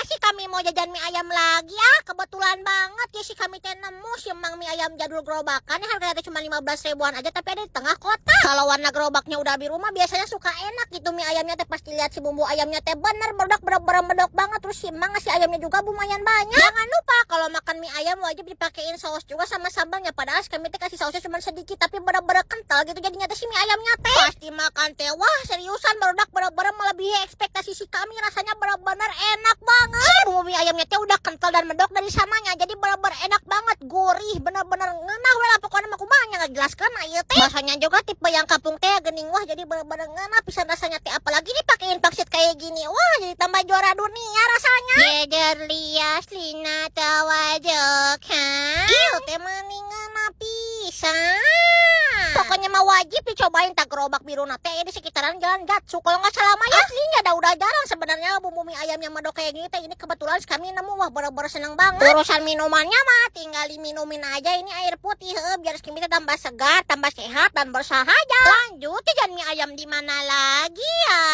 sih kami mau jajan mie ayam lagi ya. Kebetulan banget ya sih kami teh nemu si emang mie ayam jadul gerobakan. Harganya teh cuma 15 ribuan aja tapi ada di tengah kota. Kalau warna gerobaknya udah biru mah biasanya suka enak gitu mie ayamnya teh, pasti lihat si bumbu ayamnya teh bener bener medok banget. Terus si emang ngasih ayamnya juga lumayan banyak. Jangan lupa kalau makan mie ayam wajib dipakein saus juga sama sambalnya. Padahal kami teh kasih sausnya cuma sedikit tapi bener-bener kental gitu jadinya teh si mie ayamnya teh. Pasti makan teh wah seriusan bener melebihi ekspektasi si kami, rasanya bener-bener enak banget. Bumbu mie ayamnya teh udah kental dan medok dari sananya, jadi bener-bener enak banget, gurih, bener-bener ngeunah we lah pokoknya mah kumaha nya ngajelaskeun ieu teh. Rasanya juga tipe yang kampung teh geuning wah, jadi bener-bener ngeunah pisan rasanya teh, apalagi dipakein pangsit kayak gini. Wah, jadi tambah juara dunia rasanya. Jeder lias lina tawajok ha. Ieu teh meuning ngeunah pisan. Pokoknya mah wajib dicobain tak gerobak biru nate di sekitaran Jalan Gatsu. Kalau nggak salah mah ya aslinya udah jarang sebenarnya bumbu mie ayam yang medok kayak gini teh. Ini kebetulan kami nemu wah bener-bener seneng banget. Urusan minumannya mah tinggal diminumin aja, ini air putih biar skin kita tambah segar, tambah sehat dan bersahaja. Lanjut jajan mie ayam di mana lagi ya?